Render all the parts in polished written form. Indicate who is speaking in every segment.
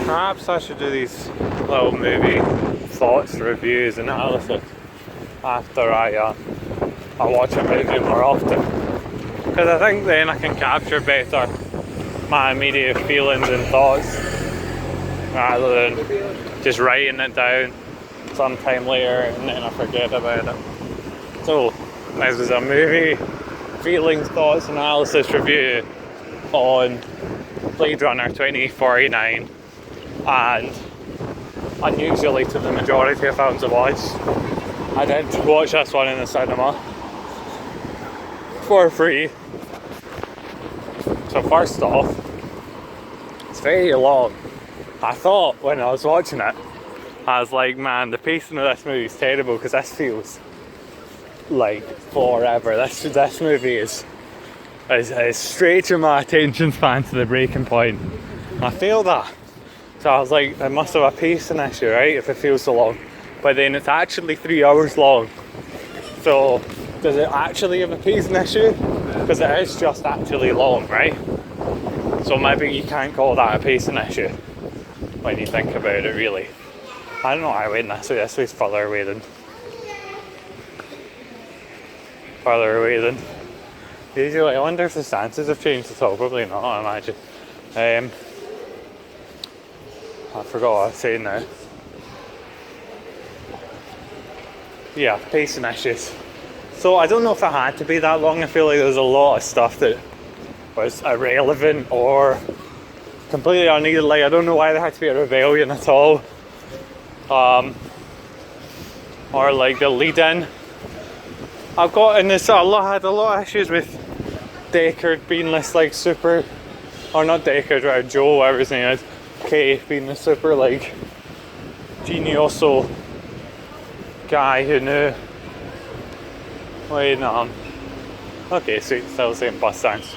Speaker 1: Perhaps I should do these little movie thoughts, reviews, analysis after I watch a movie more often. Because I think then I can capture better my immediate feelings and thoughts rather than just writing it down sometime later and then I forget about it. So, this is a movie feelings, thoughts, analysis review on Blade Runner 2049. And unusually to the majority of films I watched, I did watch this one in the cinema for free. So first off, it's very long. I thought when I was watching it, I was like, man, the pacing of this movie is terrible because this feels like forever. This movie is stretching my attention span to the breaking point. I feel that. So I was like, it must have a pacing issue, right, if it feels so long. But then it's actually 3 hours long. So does it actually have a pacing issue? Because it is just actually long, right? So maybe you can't call that a pacing issue when you think about it, really. I don't know why I went this way. This way's further away than usually. I wonder if the stances have changed at all. Probably not, I imagine. I forgot what I was saying now. Yeah, pacing issues. So I don't know if it had to be that long. I feel like there's a lot of stuff that was irrelevant or completely unneeded. Like, I don't know why there had to be a rebellion at all. Or like the lead-in. I had a lot of issues with Deckard being this like super, or not Deckard, right? Joe, whatever his name is. K being the super like genioso guy who knew. Wait, no. Okay, sweet, still the same bus stance.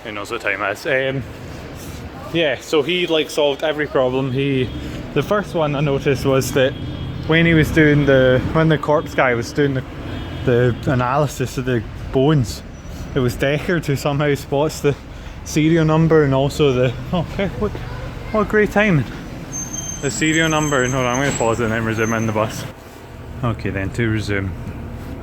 Speaker 1: Who knows what time it is? Yeah, so he like solved every problem. The first one I noticed was that when the corpse guy was doing the analysis of the bones, it was Deckard who somehow spots the serial number and also what great timing. The serial number, and hold on, I'm going to pause it and then resume in the bus. Okay then, to resume.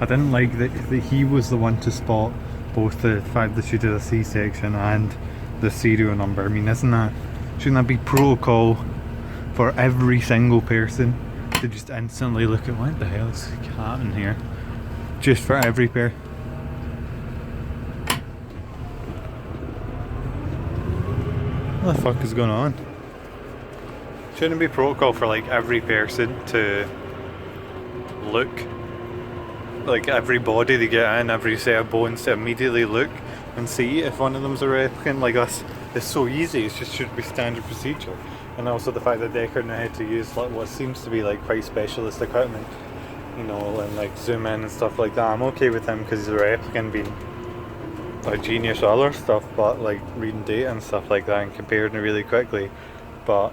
Speaker 1: I didn't like that he was the one to spot both the fact that she did a C-section and the serial number. I mean, shouldn't that be protocol for every single person to just instantly look at what the hell is happening here? Just for every pair. What the fuck is going on? Shouldn't it be protocol for like every person to look, like every body they get in, every set of bones to immediately look and see if one of them's a replicant? Like, that's, it's so easy, it just should be standard procedure. And also the fact that Deckard knew how to use like what seems to be like quite specialist equipment, you know, and like zoom in and stuff like that. I'm okay with him because he's a replicant being a genius or other stuff, but like reading data and stuff like that and comparing it really quickly. But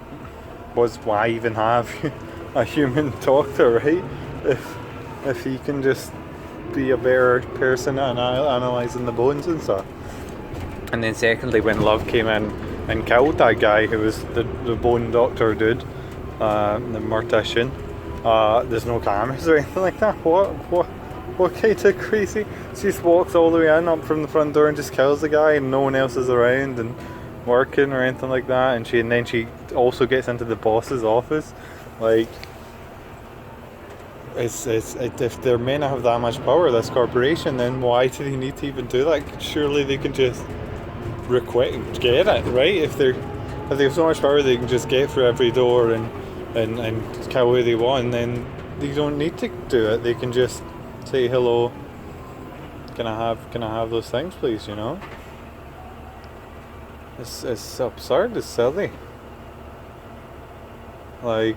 Speaker 1: why even have a human doctor, right? If he can just be a better person at analysing the bones and stuff. And then secondly, when Love came in and killed that guy who was the bone doctor dude, the mortician, there's no cameras or anything like that. What kind of crazy? She just walks all the way in up from the front door and just kills the guy and no one else is around and working or anything like that, and then she also gets into the boss's office. Like, if they're meant to have that much power, this corporation, then why do they need to even do that? Surely they can just get it, right? If they have so much power, they can just get through every door and kill who they want. Then they don't need to do it. They can just say hello. Can I have those things, please? You know. It's absurd. It's silly. Like.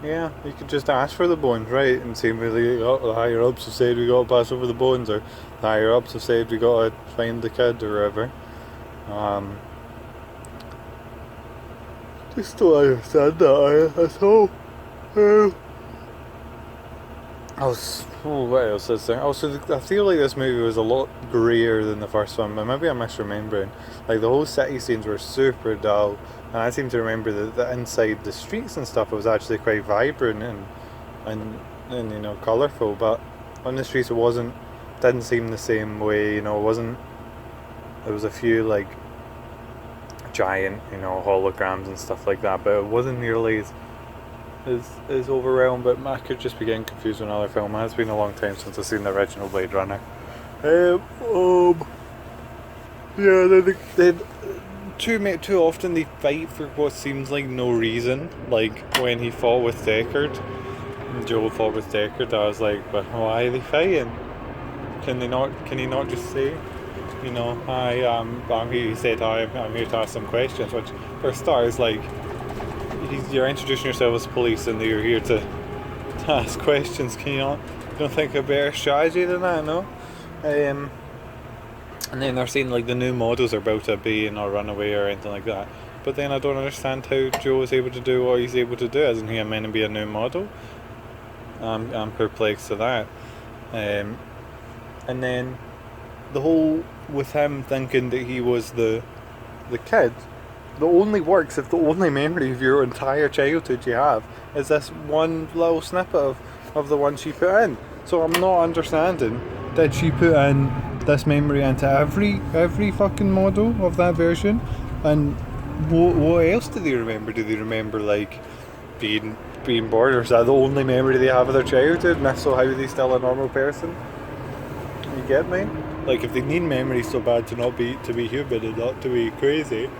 Speaker 1: Yeah, you could just ask for the bones, right? And see whether the higher ups have said we got to pass over the bones, or the higher ups have said we got to find the kid, or whatever. Just don't understand that. That's all. What else is there? Also, I feel like this movie was a lot grayer than the first one, but maybe I'm misremembering. Like, the whole city scenes were super dull, and I seem to remember that inside the streets and stuff it was actually quite vibrant and colourful, but on the streets didn't seem the same way, it wasn't, there was a few, like, giant, holograms and stuff like that, but it wasn't nearly as overwhelmed, but I could just be getting confused with another film. It's been a long time since I've seen the original Blade Runner. Yeah, then too often they fight for what seems like no reason. Like when he fought with Deckard, Joe fought with Deckard, I was like, but why are they fighting? Can he not just say, hi, I'm here, he said, hi, I'm here to ask some questions, which for starters, like, you're introducing yourself as police and you're here to ask questions. Can you not? Don't think a better strategy than that, no? And then they're saying like the new models are about to be or run away or anything like that. But then I don't understand how Joe is able to do what he's able to do. Isn't he meant to be a new model? I'm perplexed to that. And then the whole with him thinking that he was the kid. The only works if the only memory of your entire childhood you have is this one little snippet of the one she put in. So I'm not understanding. Did she put in this memory into every fucking model of that version? And what else do they remember? Do they remember like being born, or is that the only memory they have of their childhood? And that's so how are they still a normal person? You get me? Like if they need memory so bad to be human and not to be crazy.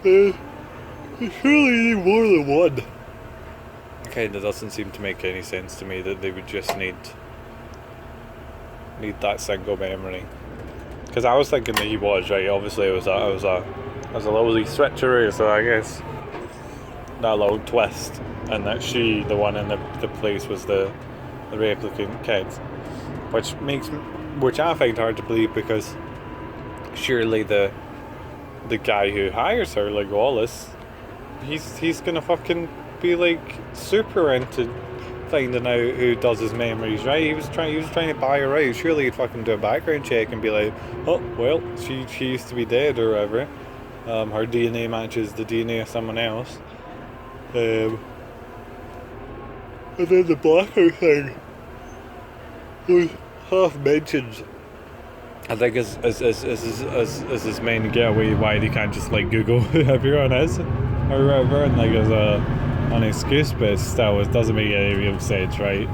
Speaker 1: They surely need more than one. It kind of doesn't seem to make any sense to me that they would just need that single memory. Because I was thinking that he was, right? Obviously, it was a little switcheroo, so I guess that little twist, and that she, the one in the place, was the replicant kid, which I find hard to believe because surely the guy who hires her, like Wallace, he's gonna fucking be like super into finding out who does his memories, right? He was trying to buy her out. Surely he'd fucking do a background check and be like, oh well, she used to be dead or whatever. Her DNA matches the DNA of someone else. And then the blackout thing was half mentioned. I think as his main getaway, why they can't just like Google who everyone is or whatever, and like as an excuse, but still it doesn't make any real sense, right?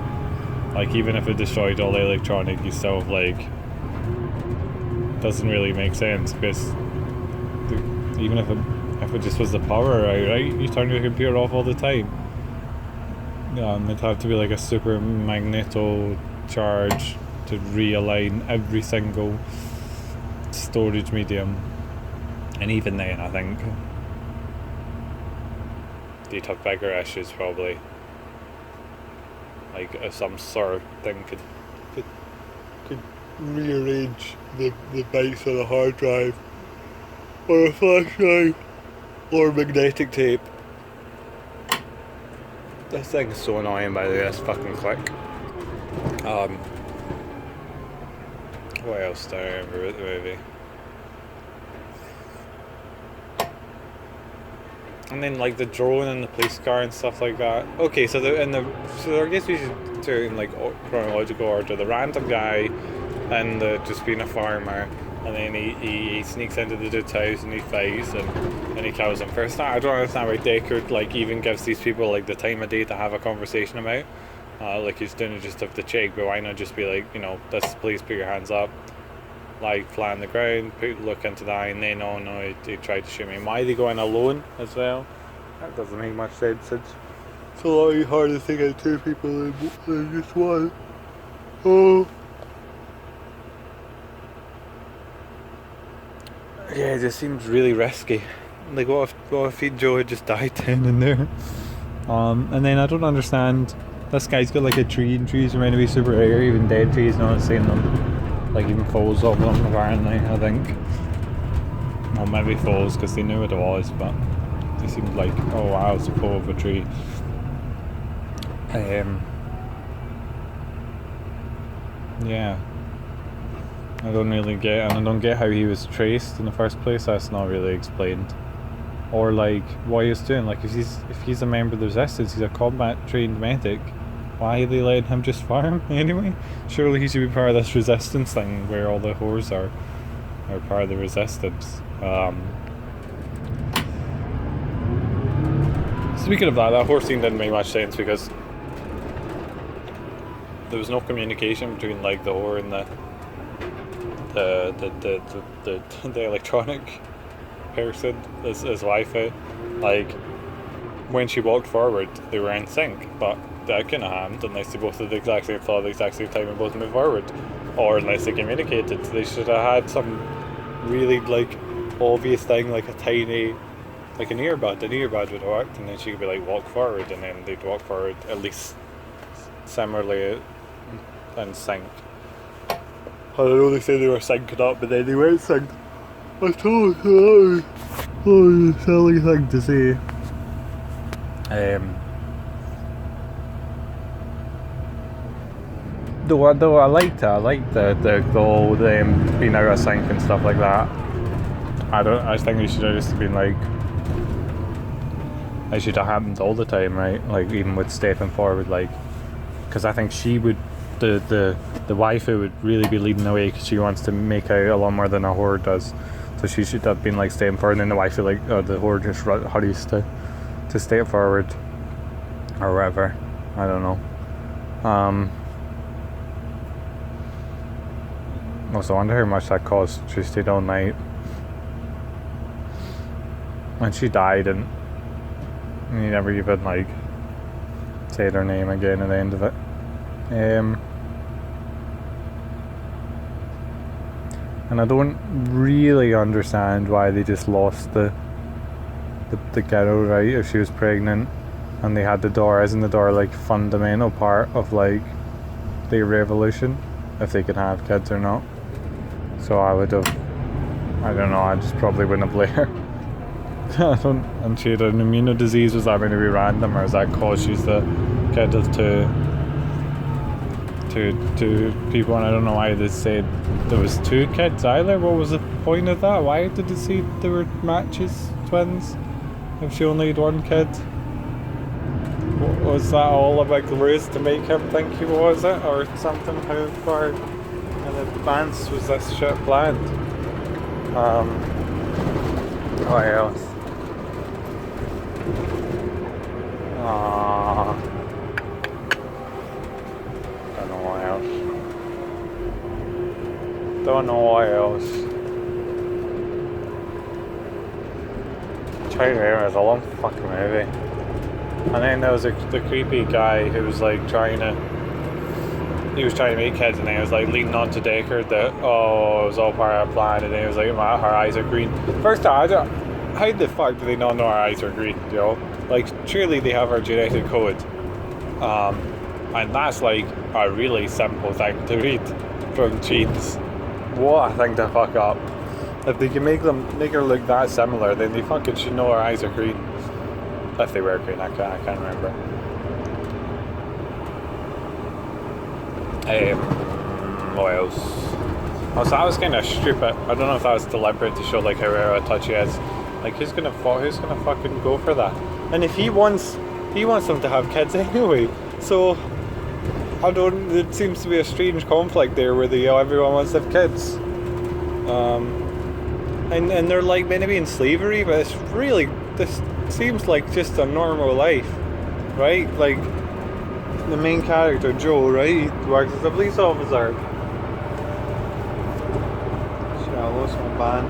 Speaker 1: Like even if it destroyed all the electronic, you still like doesn't really make sense because even if it just was the power, right? You turn your computer off all the time. It'd have to be like a super magneto charge to realign every single storage medium, and even then I think they'd have bigger issues probably, like if some sort of thing could rearrange the bytes on a hard drive or a flash drive or magnetic tape. This thing is so annoying, by the way. This fucking click. What else do I remember about the movie? And then like the drone and the police car and stuff like that. Okay, so I guess we should do it in like chronological order. The random guy and just being a farmer, and then he sneaks into the dude's house and he fights and he kills him. First, I don't understand why Deckard like even gives these people like the time of day to have a conversation about. Like he's doing it just of the check, but why not just be like, this, please put your hands up, like flat on the ground, look into the eye, and then he tried to shoot me. And why are they going alone as well? That doesn't make much sense. It's a lot harder to think of two people than just one. Oh. Yeah, it just seems really risky. Like what if Joe had just died then and there? And then I don't understand. This guy's got like a tree, and trees are meant to be super rare, even dead trees, not seeing them. Like even falls of them, apparently, I think. Well, maybe falls because they knew what it was, but they seemed like, oh wow, it's a fall of a tree. Yeah. I don't really get, and I don't get how he was traced in the first place. That's not really explained. Or like what he's doing. Like if he's a member of the Resistance, he's a combat trained medic. Why are they letting him just farm anyway? Surely he should be part of this Resistance thing where all the whores are part of the Resistance. Speaking of that horse scene didn't make much sense because there was no communication between like the whore and the electronic person, his wife. Like when she walked forward, they were in sync, but that couldn't have happened unless they both did the exact same thought at the exact same time and both moved forward, or unless they communicated. They should have had some really like obvious thing, like a tiny, like an earbud. An earbud would have worked, and then she could be like walk forward, and then they'd walk forward at least similarly in sync. I know they say they were syncing up, but then they weren't synced. I told you. Oh, silly thing to say. Though I liked it. I liked the whole being out of sync and stuff like that. I think they should have just been like. It should have happened all the time, right? Like even with stepping forward, like, because I think she would. The waifu would really be leading the way because she wants to make out a lot more than a whore does. So she should have been like staying forward, and then the waifu like the whore just hurries to step forward or whatever. I don't know. Also, I wonder how much that cost. She stayed all night, and she died, and you never even like said her name again at the end of it. And I don't really understand why they just lost the girl, right? If she was pregnant and they had the door, isn't the door like fundamental part of like the revolution, if they could have kids or not? So I would have, I don't know, I just probably wouldn't have let her. And she had an immuno disease. Was that going to be random, or is that cause she's the kid of two people? And I don't know why they said there was two kids either. What was the point of that? Why did they say they were matches, twins, if she only had one kid? Was that all about ruse to make him think he was it, or something? How far in advance was this shit planned? What else? Don't know what else. Trying to remember, it's a long fucking movie. And then there was the creepy guy who was like he was trying to make kids, and then he was like leaning on to Deckard that, it was all part of a plan, and then he was like, her eyes are green. First time, how the fuck do they not know her eyes are green, you know? Like, surely they have her genetic code. And that's like a really simple thing to read from genes. What a thing to fuck up. If they can make her look that similar, then they fucking should know her eyes are green. If they were green, I can't remember. What else? Also, that was kind of stupid. I don't know if that was deliberate to show like how out of touch he is. Like, who's gonna fucking go for that? And if he wants them to have kids anyway. So it seems to be a strange conflict there where everyone wants to have kids. And they're like meant to be in slavery, but it's really, this seems like just a normal life, right? Like the main character, Joe, right? He works as a police officer. Shit, I lost my band.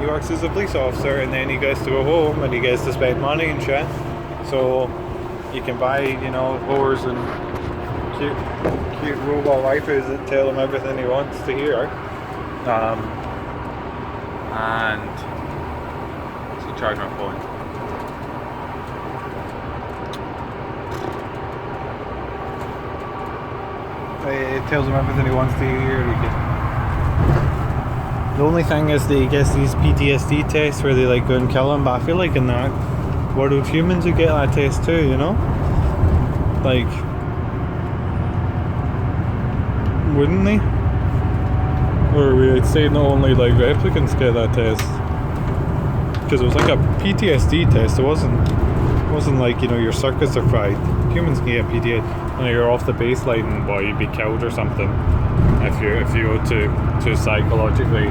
Speaker 1: He works as a police officer, and then he gets to go home and he gets to spend money and shit. So you can buy, whores and cute robot waifus that tell him everything he wants to hear. And let's charge my phone. It tells him everything he wants to hear. The only thing is that he gets these PTSD tests where they like go and kill him, but I feel like in that world humans would get that test too, you know? Like, wouldn't they? Or we'd say not only like replicants get that test, because it was like a PTSD test. It wasn't like, you know, your circuits are fried. Humans can get PTSD, and you're off the baseline, well, you'd be killed or something if you go too psychologically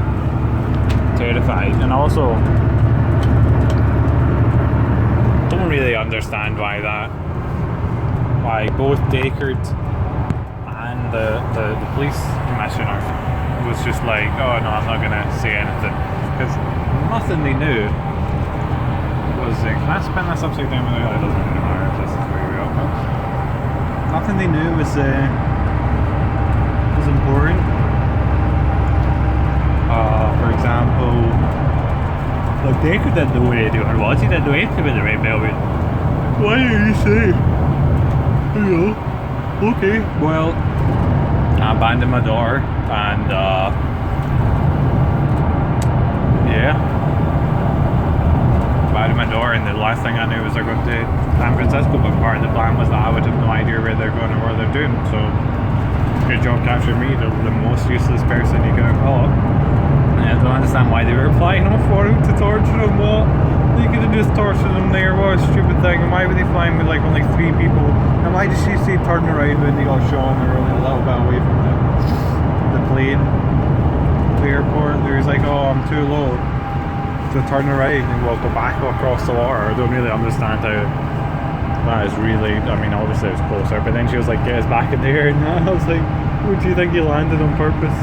Speaker 1: terrified. And also, don't really understand why both Deckard and the police commissioner was just like, oh no, I'm not gonna say anything, because nothing they knew was can I spin this upside down? It doesn't really matter if this is where we are. Nothing they knew was important. For example, like Deckard didn't know what he did or was. He didn't know anything about the Red Velvet. Why are you saying? You know, okay. Well, I abandoned my daughter and yeah. Abandoned my daughter, and the last thing I knew was they're going to San Francisco, but part of the plan was that I would have no idea where they're going or what they're doing. So good job capturing me, the most useless person you could have caught. And I don't understand why they were flying off for him to torture him. What? They could have just tortured him there. What a stupid thing. And why were they flying with like only 3 people? And why did she say turn around when they got shot and they were only a little bit away from the plane? The airport. They was like, oh, I'm too low to turn around and we'll go back across the water. I don't really understand how that is really, I mean, obviously it was closer, but then she was like, get us back in the air, and I was like, what do you think you landed on purpose?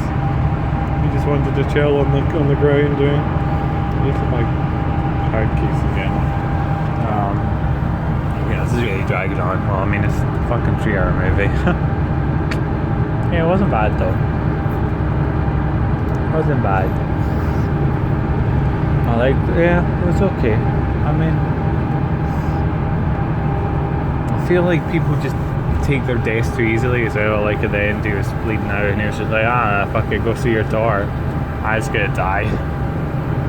Speaker 1: You just wanted to chill on the ground doing look at my hard keys again. Yeah, this is really dragging on. Well, I mean, it's a fucking 3-hour movie. Yeah, it wasn't bad though. It wasn't bad. Yeah, it was okay. I mean, I feel like people just take their deaths too easily as well. Like at the end, he was bleeding out and he was just like, fuck it, go see your daughter. I was gonna die.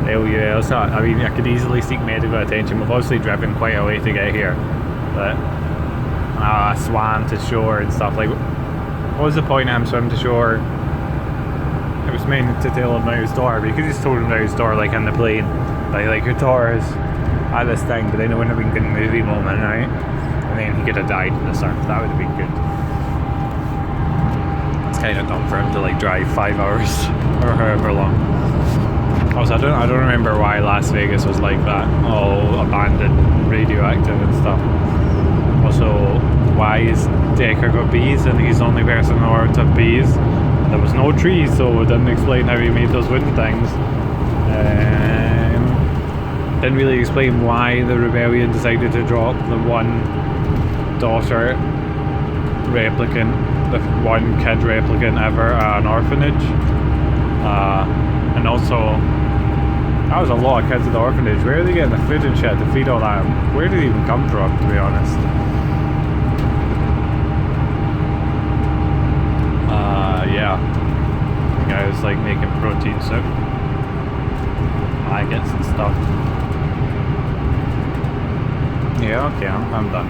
Speaker 1: Hell yeah, it's not, I mean, I could easily seek medical attention. We've obviously driven quite a way to get here, but I swam to shore and stuff. Like, what was the point of him swimming to shore? It was meant to tell him about his daughter, but you could just told him about his daughter, like in the plane, like your daughter is at this thing, but then it wouldn't have been a good movie moment, right? And then he could have died in the surf. That would have been good. It's kind of dumb for him to like drive 5 hours or however long. Also, I don't remember why Las Vegas was like that, all abandoned, radioactive and stuff. Also, why is Deckard got bees and he's the only person in the world to have bees? There was no trees, so it didn't explain how he made those wind things. Didn't really explain why the rebellion decided to drop the one daughter replicant, the one kid replicant ever at an orphanage. And also, that was a lot of kids at the orphanage. Where are they getting the food and shit to feed all that? Where did it even come from, to be honest? Yeah. The guy was like making protein soup, maggots and stuff. Yeah, okay, I'm done.